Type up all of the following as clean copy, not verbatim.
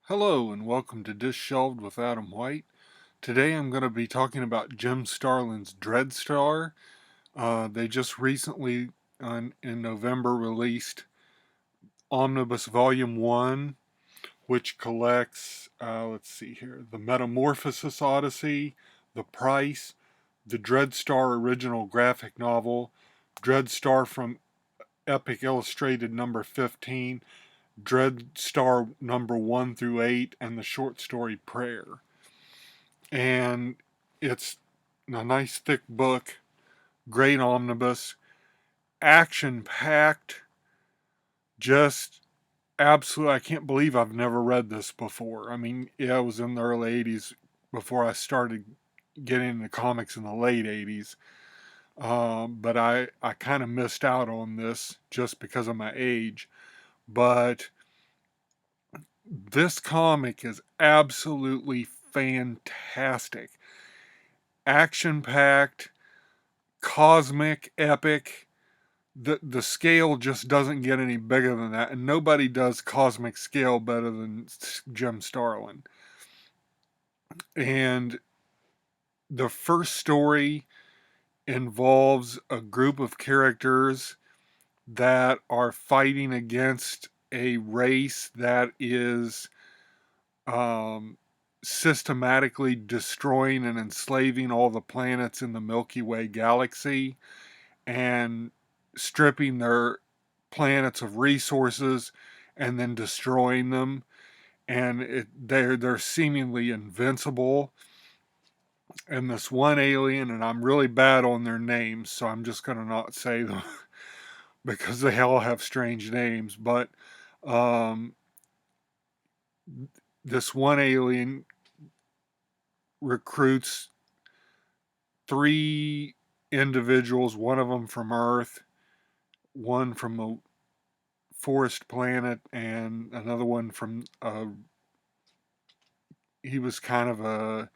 Hello and welcome to Dish Shelved with Adam White. Today I'm going to be talking about Jim Starlin's Dreadstar. They just recently, in November, released Omnibus Volume 1, which collects, let's see here, the Metamorphosis Odyssey, The Price, the Dreadstar original graphic novel, Dreadstar from Epic Illustrated number 15, Dreadstar number 1 through 8, and the short story Prayer. And it's a nice thick book, great omnibus, action packed, just absolutely. I can't believe I've never read this before. I mean, yeah, it was in the early 80s before I started getting into comics in the late 80s. But I kind of missed out on this just because of my age. But this comic is absolutely fantastic. Action packed, cosmic, epic. The scale just doesn't get any bigger than that, and nobody does cosmic scale better than Jim Starlin. And the first story involves a group of characters that are fighting against a race that is um, systematically destroying and enslaving all the planets in the Milky Way galaxy and stripping their planets of resources and then destroying them. And they're seemingly invincible. And this one alien, and I'm really bad on their names, so I'm just going to not say them because they all have strange names. But um, this one alien recruits three individuals, one of them from Earth, one from a forest planet, and another one from he was uh,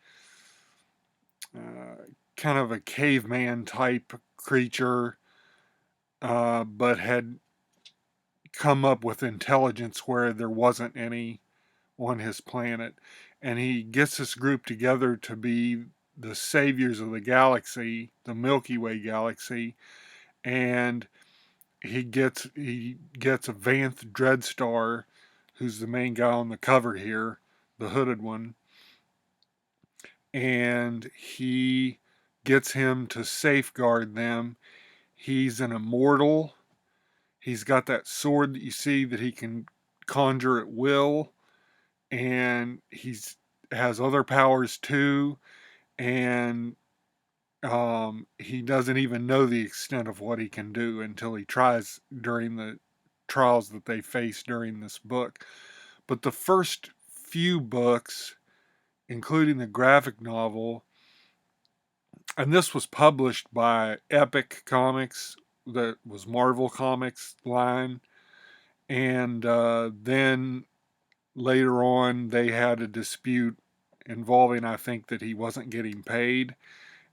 kind of a caveman type creature, but had come up with intelligence where there wasn't any on his planet. And he gets this group together to be the saviors of the galaxy, the Milky Way galaxy, and he gets a Vanth Dreadstar, who's the main guy on the cover here, the hooded one, and he gets him to safeguard them. He's an immortal. He's got that sword that you see that he can conjure at will, and he's has other powers too. And he doesn't even know the extent of what he can do until he tries during the trials that they face during this book. But the first few books, including the graphic novel, and this was published by Epic Comics, that was Marvel Comics line, and then later on they had a dispute involving, I think, that he wasn't getting paid,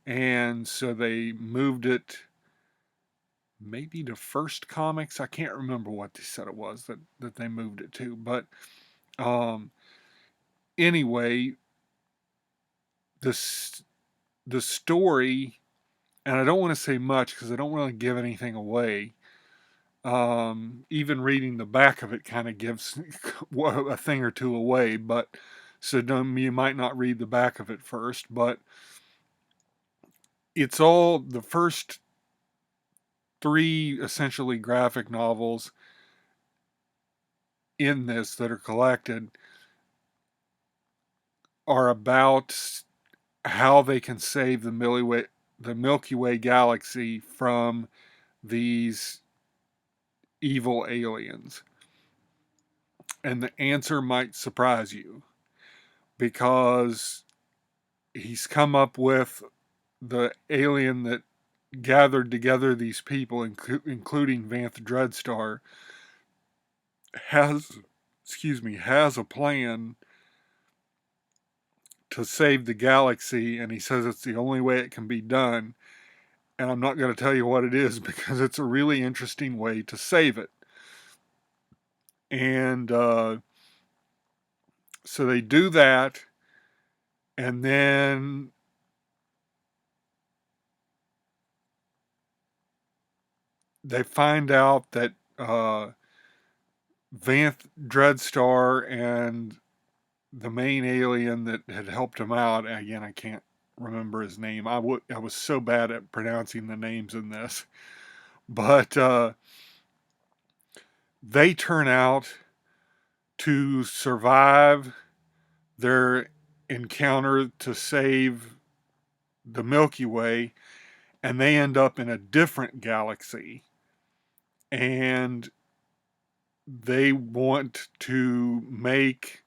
and so they moved it maybe to First Comics. I can't remember what they said it was that they moved it to, but um, anyway, this the story, and I don't want to say much because I don't really give anything away. Even reading the back of it kind of gives a thing or two away, but so you might not read the back of it first, but it's all the first three essentially graphic novels in this that are collected are about how they can save the Milky Way galaxy from these evil aliens. And the answer might surprise you because he's come up with the alien that gathered together these people, including Vanth Dreadstar, has has a plan to save the galaxy, and he says it's the only way it can be done. And I'm not going to tell you what it is because it's a really interesting way to save it. And So they do that, and then they find out that Vanth Dreadstar and the main alien that had helped him out, again, I can't remember his name. I was so bad at pronouncing the names in this. But they turn out to survive their encounter to save the Milky Way, and they end up in a different galaxy. And they want to make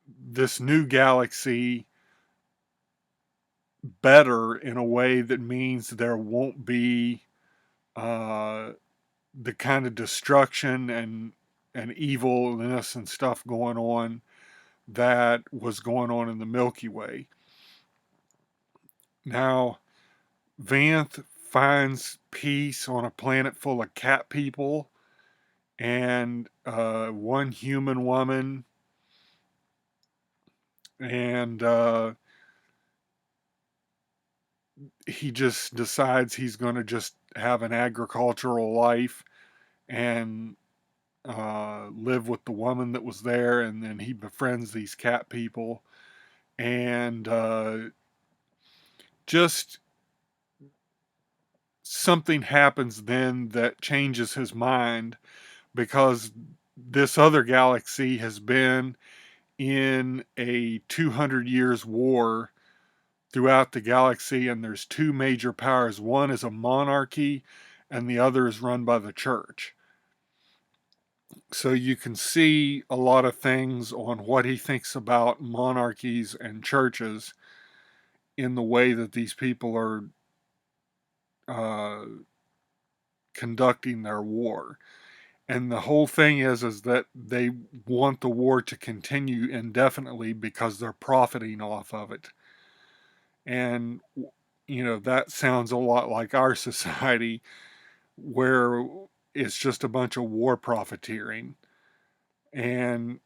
this new galaxy better in a way that means there won't be uh, the kind of destruction and evilness and stuff going on that was going on in the Milky Way. Now, Vanth finds peace on a planet full of cat people and one human woman, and he just decides he's going to just have an agricultural life and live with the woman that was there, and then he befriends these cat people, and just something happens then that changes his mind because this other galaxy has been in a 200 years war throughout the galaxy, and there's two major powers. One is a monarchy and the other is run by the church. So you can see a lot of things on what he thinks about monarchies and churches in the way that these people are uh, conducting their war. And the whole thing is that they want the war to continue indefinitely because they're profiting off of it. And that sounds a lot like our society, where it's just a bunch of war profiteering and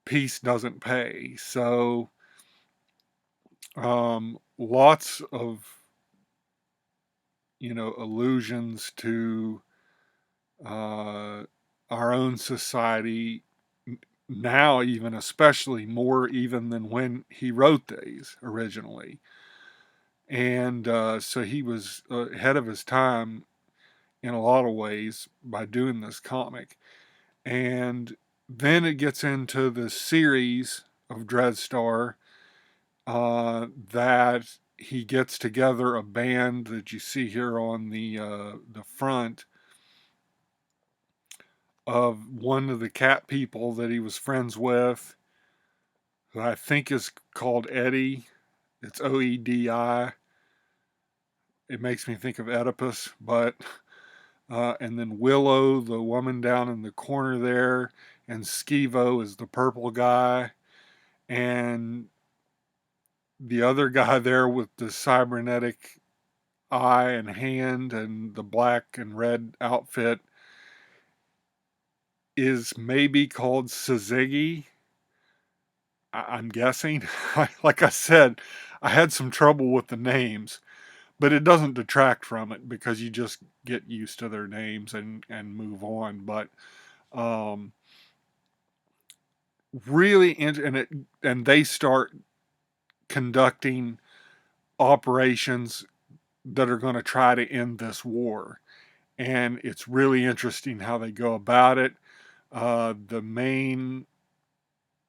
peace doesn't pay. So lots of allusions to uh, our own society now, even especially more even than when he wrote these originally. And so he was ahead of his time in a lot of ways by doing this comic. And then it gets into the series of Dreadstar that he gets together a band that you see here on the front of one of the cat people that he was friends with, who I think is called Eddie. It's Oedi. It makes me think of Oedipus, but and then Willow, the woman down in the corner there, and Skeevo is the purple guy, and the other guy there with the cybernetic eye and hand and the black and red outfit is maybe called Sazigi. I'm guessing. Like I said, I had some trouble with the names, but it doesn't detract from it because you just get used to their names and move on. But um, really, and they start conducting operations that are going to try to end this war, and it's really interesting how they go about it. The main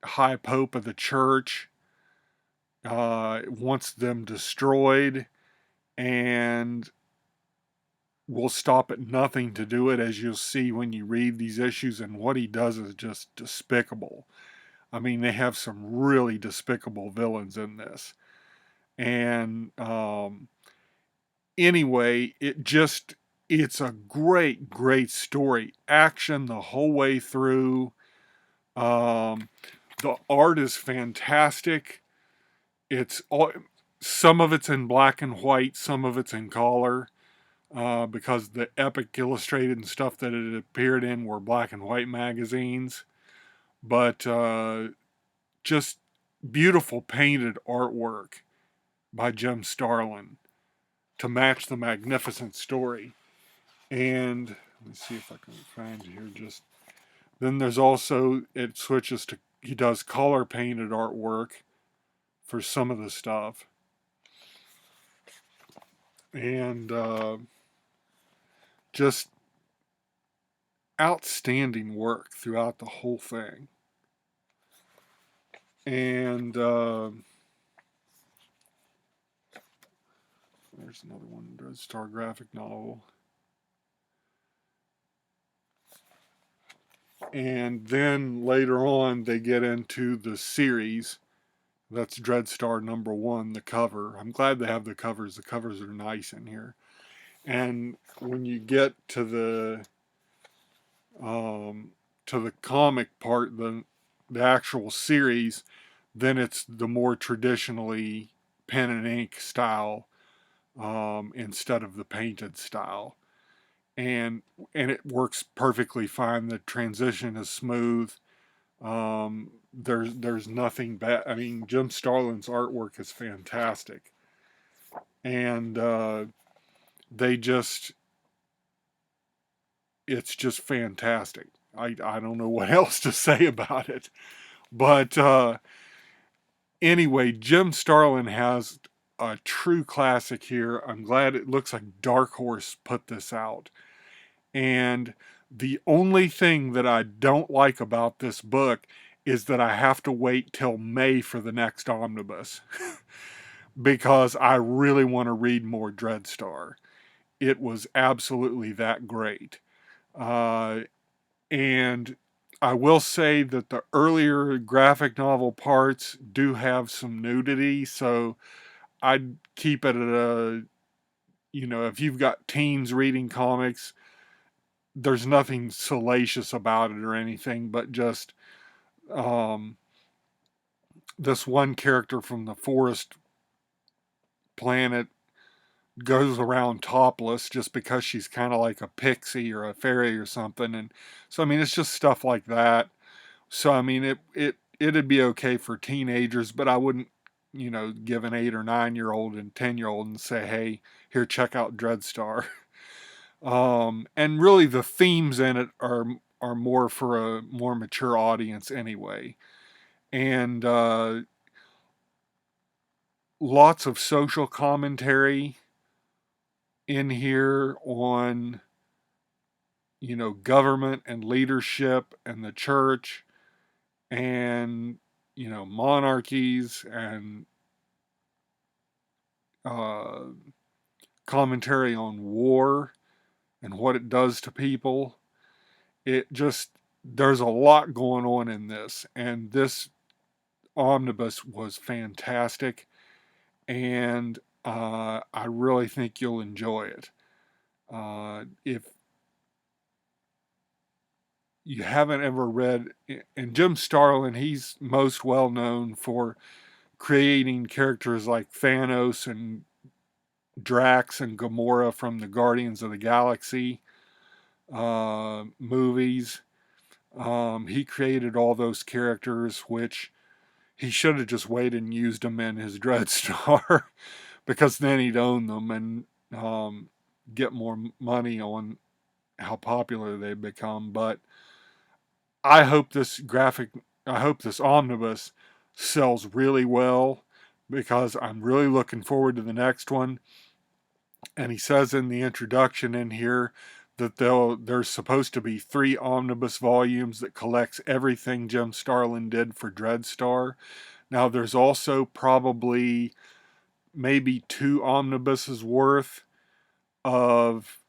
high pope of the church wants them destroyed and will stop at nothing to do it, as you'll see when you read these issues. And what he does is just despicable. I mean, they have some really despicable villains in this. And anyway, it's a great, great story. Action the whole way through. Um, the art is fantastic. It's all, some of it's in black and white, some of it's in color, because the Epic Illustrated and stuff that it appeared in were black and white magazines. But just beautiful painted artwork by Jim Starlin to match the magnificent story. And let me see if I can find here. Just then, there's also, it switches to, he does color painted artwork for some of the stuff, and just outstanding work throughout the whole thing. And there's another one, Dreadstar graphic novel. And then later on, they get into the series. That's Dreadstar #1, the cover. I'm glad they have the covers. The covers are nice in here. And when you get to the comic part, the actual series, then it's the more traditionally pen and ink style, instead of the painted style, and it works perfectly fine. The transition is smooth. There's nothing bad. I mean, Jim Starlin's artwork is fantastic, and they just it's just fantastic. I don't know what else to say about it, but anyway, Jim Starlin has a true classic here. I'm glad. It looks like Dark Horse put this out. And the only thing that I don't like about this book is that I have to wait till May for the next omnibus because I really want to read more Dreadstar. It was absolutely that great. Uh, and I will say that the earlier graphic novel parts do have some nudity, so I'd keep it at a, if you've got teens reading comics, there's nothing salacious about it or anything, but just um, this one character from the forest planet goes around topless just because she's kind of like a pixie or a fairy or something. And so, I mean, it's just stuff like that. So, I mean, it'd be okay for teenagers, but I wouldn't, give an 8 or 9 year old and 10-year-old and say, hey, here, check out Dreadstar. And really, the themes in it are more for a more mature audience anyway, and lots of social commentary in here on government and leadership and the church and monarchies and uh, commentary on war and what it does to people. It just there's a lot going on in this, and this omnibus was fantastic, and I really think you'll enjoy it. If you haven't ever read, and Jim Starlin, he's most well known for creating characters like Thanos and Drax and Gamora from the Guardians of the Galaxy movies. He created all those characters, which he should have just waited and used them in his Dreadstar because then he'd own them and get more money on how popular they've become. But I hope I hope this omnibus sells really well because I'm really looking forward to the next one. And he says in the introduction in here that there's supposed to be 3 omnibus volumes that collects everything Jim Starlin did for Dreadstar. Now there's also probably maybe 2 omnibuses worth of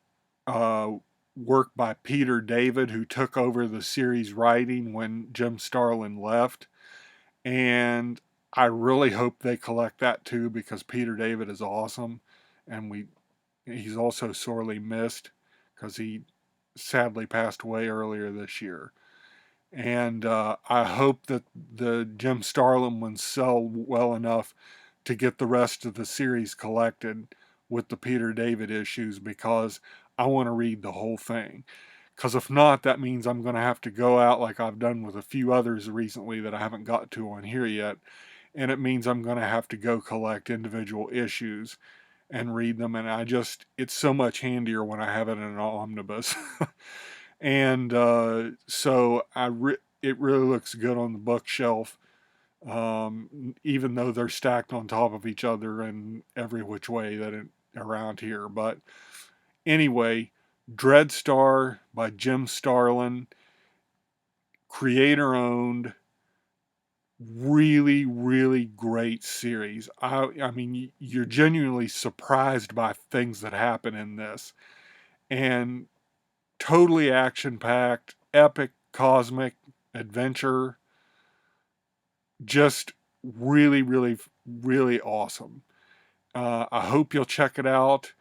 uh, work by Peter David, who took over the series writing when Jim Starlin left. And I really hope they collect that too because Peter David is awesome, and he's also sorely missed because he sadly passed away earlier this year. And I hope that the Jim Starlin ones sell well enough to get the rest of the series collected with the Peter David issues because I want to read the whole thing. Because if not, that means I'm going to have to go out like I've done with a few others recently that I haven't got to on here yet. And it means I'm going to have to go collect individual issues and read them. And it's so much handier when I have it in an omnibus. And so it really looks good on the bookshelf, even though they're stacked on top of each other in every which way around here. But anyway, Dreadstar by Jim Starlin, creator owned, really, really great series. I mean, you're genuinely surprised by things that happen in this, and totally action packed, epic, cosmic adventure. Just really, really, really awesome. I hope you'll check it out,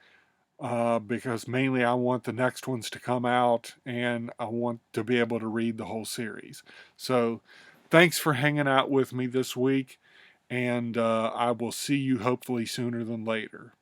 because mainly I want the next ones to come out and I want to be able to read the whole series. So thanks for hanging out with me this week, and I will see you hopefully sooner than later.